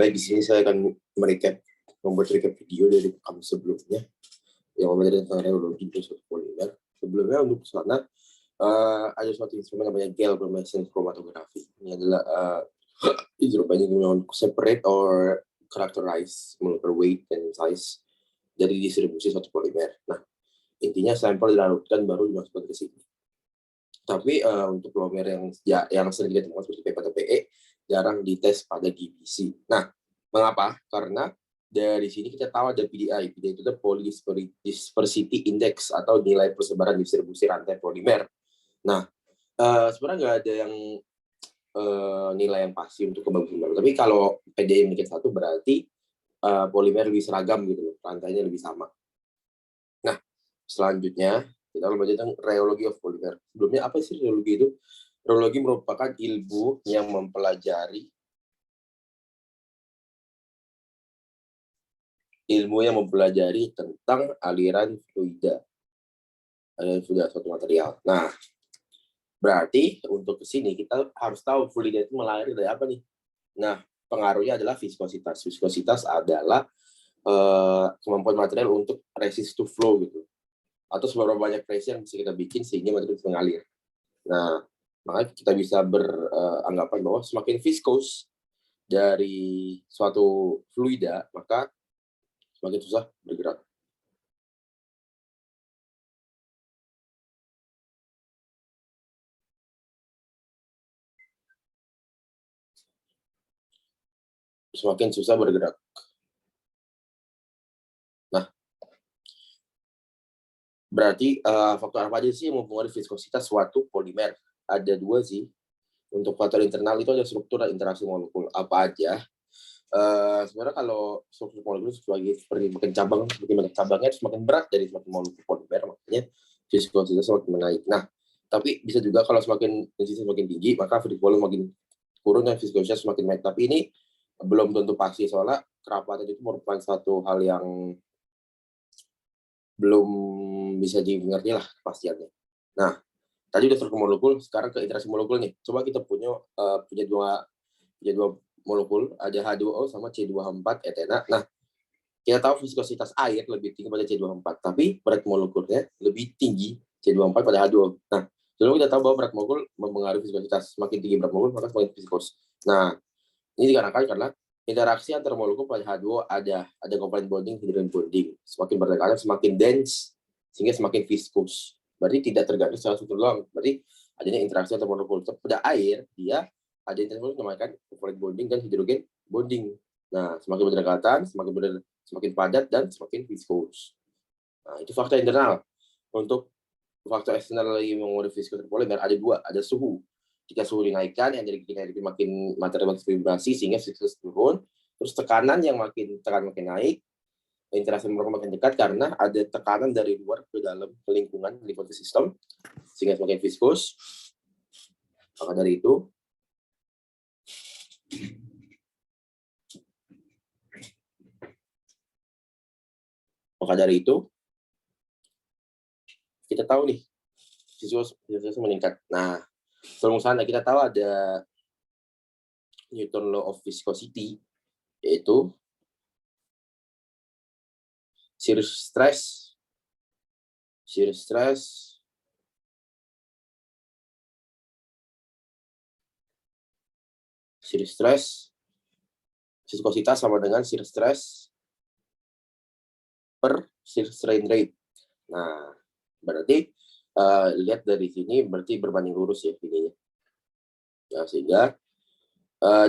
Baik, di sini saya akan membuat recap video dari kami sebelumnya yang membahas tentang reologi suatu polimer. Sebelumnya untuk sana ada suatu instrumen namanya galvanometric chromatography. Ini adalah instrumen yang separate or characterize molecular weight and size dari distribusi suatu polimer. Nah, intinya sampel dilarutkan baru dimasukkan ke sini. Tapi untuk polimer yang sering kita temukan seperti PP atau PE jarang dites pada GBC. Nah, mengapa? Karena dari sini kita tahu ada PDI. PDI itu adalah Polydispersity Index atau nilai persebaran distribusi rantai polimer. Nah, sebenarnya nggak ada yang nilai yang pasti untuk kebagusan baru. Tapi kalau PDI meningkat 1 berarti polimer lebih seragam gitu loh, rantainya lebih sama. Nah, selanjutnya kita akan belajar tentang rheology of polymer. Sebelumnya apa sih rheology itu? Rheology merupakan ilmu yang mempelajari tentang aliran fluida suatu material. Nah, berarti untuk kesini kita harus tahu fluida itu mengalir dari apa nih? Nah, pengaruhnya adalah viskositas. Viskositas adalah kemampuan material untuk resist to flow gitu, atau seberapa banyak pressure yang bisa kita bikin sehingga material bisa mengalir. Nah, makanya kita bisa beranggapan bahwa semakin viskos dari suatu fluida, maka semakin susah bergerak. Semakin susah bergerak. Nah, berarti faktor apa aja sih yang mempengaruhi viskositas suatu polimer? Ada 2 sih. Untuk faktor internal itu ada struktur dan interaksi molekul. Apa aja? Sebenarnya kalau struktur molekul seperti makin banyak cabangnya semakin berat dari semakin molekul polimer, makanya viskositas semakin menaik. Nah, tapi bisa juga kalau semakin intensitas semakin tinggi, maka free volume makin kurun dan viskositas semakin naik. Tapi ini belum tentu pasti, soalnya kerapatan itu merupakan satu hal yang belum bisa dimengerti lah kepastiannya. Nah, tadi udah struktur molekul, sekarang ke interaksi molekul nih. Coba kita punya dua molekul, ada H2O sama C2H4 etena. Nah, kita tahu viskositas air lebih tinggi pada C2H4, tapi berat molekulnya lebih tinggi C2H4 pada H2O. Nah, dulu kita tahu bahwa berat molekul mempengaruhi viskositas. Semakin tinggi berat molekul, maka semakin viskos. Nah, ini dikarenakan karena interaksi antar molekul pada H2O ada komponen bonding, hidrogen bonding. Semakin berdekatan, semakin dense, sehingga semakin viskus. Berarti tidak tergantung secara struktur doang. Berarti adanya interaksi antar molekul. Pada air, dia ada interaksi molekul namanya komponen bonding dan hidrogen bonding. Nah, semakin berdekatan, semakin padat, dan semakin viskus. Nah, itu faktor internal. Untuk faktor eksternal yang mengurangi viskus polimer ada 2, ada suhu. Jika suhu dinaikkan, energi makin material makin vibrasi sehingga viskus turun. Terus tekanan makin naik, interaksi molekul makin dekat karena ada tekanan dari luar ke dalam lingkungan sistem sehingga semakin viskus. Maka dari itu kita tahu nih viskus meningkat. Nah, rumusannya kita tahu ada Newton law of viscosity, yaitu shear stress viskositas sama dengan shear stress per shear strain rate. Nah, berarti lihat dari sini berarti berbanding lurus ya ininya. Ya, sehingga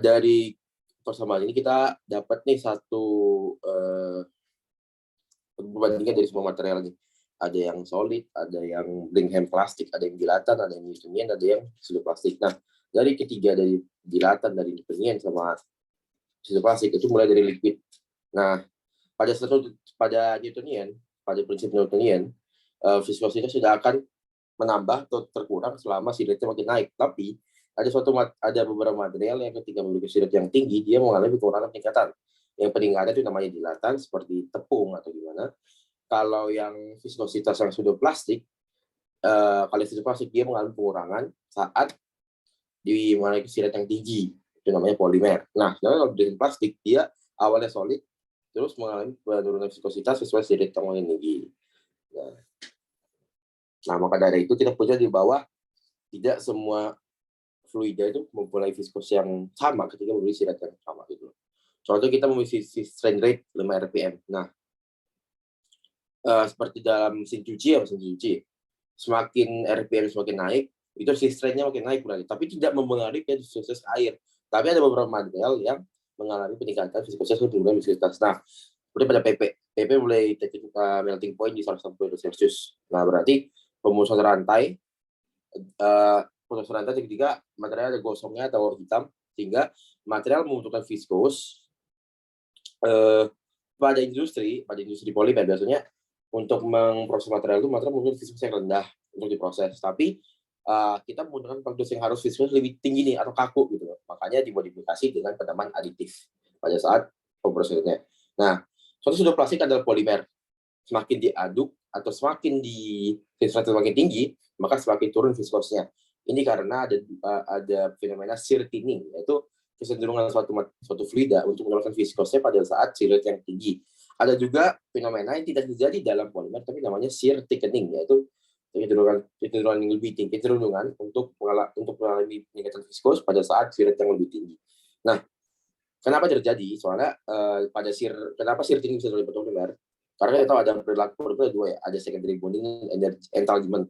dari persamaan ini kita dapat nih satu perbandingan dari semua material nih. Ada yang solid, ada yang Bingham plastik, ada yang jilatan, ada yang Newtonian, ada yang plastik. Nah, dari ketiga, dari jilatan, dari Newtonian sama plastik itu mulai dari liquid. Nah, pada Newtonian, pada prinsip Newtonian, viskositas sudah akan menambah atau terkurang selama siratnya makin naik. Tapi ada beberapa material yang ketika memiliki sirat yang tinggi, dia mengalami pengurangan peningkatan. Yang peningkatan itu namanya jilatan, seperti tepung atau gimana. Kalau yang viskositas yang sudah plastik, kalau sudah plastik dia mengalami pengurangan saat dimiliki sirat yang tinggi. itu namanya polimer. Nah, kalau dari plastik dia awalnya solid, terus mengalami penurunan viskositas sesuai sirip teknologi. Nah, maka dari itu kita punya di bawah tidak semua fluida itu mempunyai viskos yang sama ketika memiliki sirat yang sama gitu. Contoh kita memiliki strain rate 5 rpm. Nah, seperti dalam mesin cuci, semakin rpm semakin naik, itu si strain-nya makin naik berarti, tapi tidak mempengaruhi ke viskositas air. Tapi ada beberapa material yang mengalami peningkatan viskositas dan penurunan viskositas. Nah, seperti pada PP mulai melting point di 110°C. Nah, berarti pemutusan rantai ketika material ada gosongnya atau hitam, sehingga material membutuhkan viskos pada industri polimer biasanya untuk memproses material itu material membutuhkan viskos yang rendah untuk diproses, tapi kita membutuhkan produksi yang harus viskos lebih tinggi nih atau kaku gitu, makanya dimodifikasi dengan penamaan aditif pada saat pemrosesannya. Nah, suatu sudut plastik adalah polimer, semakin diaduk atau semakin di viskositas semakin tinggi, maka semakin turun viskosnya. Ini karena ada fenomena shear thinning, yaitu kecenderungan suatu fluida untuk menurunkan viskosnya pada saat sirat yang tinggi. Ada juga fenomena yang tidak terjadi dalam polimer, tapi namanya shear thickening, yaitu kecenderungan yang lebih tinggi, kecenderungan untuk mengalami peningkatan viskos pada saat sirat yang lebih tinggi. Nah, kenapa terjadi? Soalnya kenapa shear thinning bisa terjadi pada polimer? Karena kita tahu ada perilaku dua ya, ada secondary bonding, entanglement.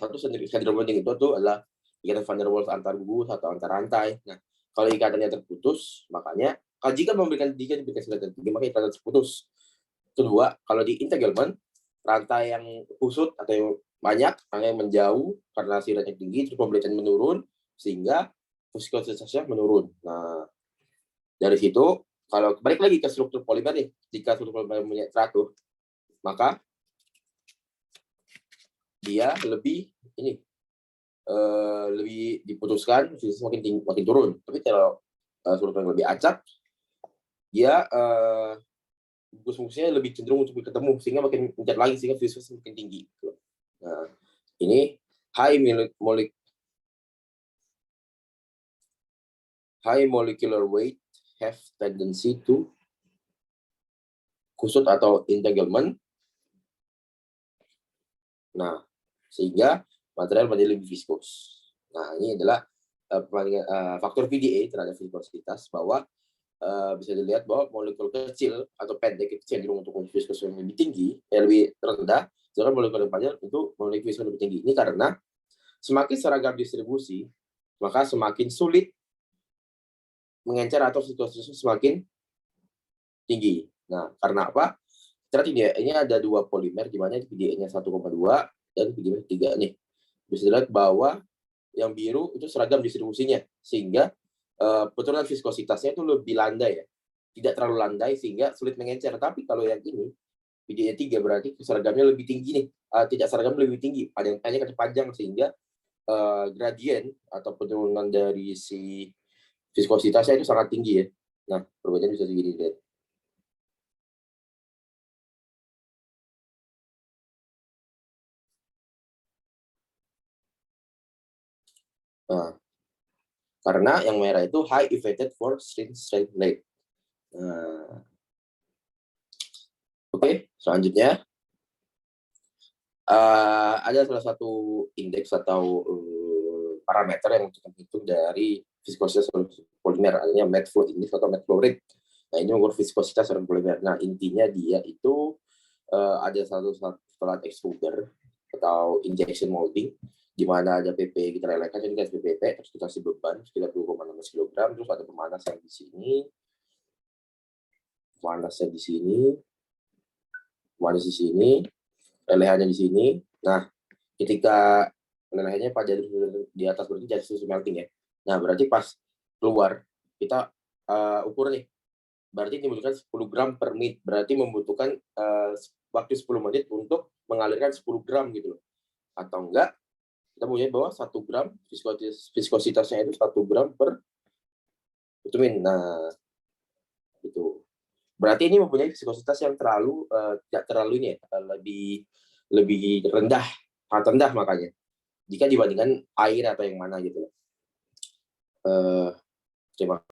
Satu secondary bonding itu adalah ikatan van der Waals antar gugus atau antar rantai. Nah, kalau ikatannya terputus, makanya jika diberikan sirat yang tinggi, maka ikatan terputus. Kedua, kalau di entanglement, rantai yang kusut atau yang banyak, rantai yang menjauh karena sirat yang tinggi, terus mobilitasnya menurun, sehingga viskositasnya menurun. Nah, dari situ, kalau balik lagi ke struktur polimer nih, jika struktur polimer punya teratur, maka dia lebih diputuskan, makin turun. Tapi kalau struktur yang lebih acak, dia fungsinya lebih cenderung untuk ketemu, sehingga makin mencat lagi, sehingga viskositas makin tinggi. Nah, ini high molecular weight have tendency to kusut atau entanglement. Nah, sehingga material menjadi lebih viskos. Nah, ini adalah faktor PDA terhadap viskositas, bahwa bisa dilihat bahwa molekul kecil atau pendek itu cenderung untuk viskos yang lebih tinggi, lebih rendah, sedangkan molekul panjang itu memiliki viskos lebih tinggi. Ini karena semakin seragam distribusi, maka semakin sulit mengencer atau viskositas semakin tinggi. Nah, karena apa? Ternyata ini ada dua polimer, di mana PDA-nya 1,2 dan PDA 3 nih. Bisa dilihat bahwa yang biru itu seragam distribusinya, sehingga penurunan viskositasnya itu lebih landai ya. Tidak terlalu landai sehingga sulit mengencer. Tapi kalau yang ini, PDA 3 berarti seragamnya lebih tinggi nih. Tidak seragam lebih tinggi, hanya panjang, sehingga gradien atau penurunan dari si viskositasnya itu sangat tinggi ya. Nah, perbedaan bisa segini lihat. Nah, karena yang merah itu high effected for strain rate. Nah, oke, selanjutnya ada salah satu indeks atau parameter yang untuk menghitung dari viskositas polimer, artinya net flow index atau net flow rate. Nah, ini mengukur viskositas polimer. Nah, intinya dia itu ada satu alat extruder atau injection molding, di mana ada PP kita lelehkan, jadi kita PPP, terus kita kasih beban sekitar 2,6 kg, terus ada pemanasan di sini, panasnya di sini, panas di sini, lelehannya di sini. Nah, ketika lelehannya pada di atas berarti jadi susu melting ya. Nah, berarti pas keluar kita ukur nih, berarti ini membutuhkan 10 gram per menit, berarti membutuhkan waktu 10 menit untuk mengalirkan 10 gram gitu loh. Atau enggak, kita punya bahwa 1 gram viskositasnya itu 1 gram per bitumen. Nah, itu berarti ini mempunyai viskositas yang tidak terlalu ini ya, lebih rendah, sangat rendah makanya. jika dibandingkan air atau yang mana gitu. Terima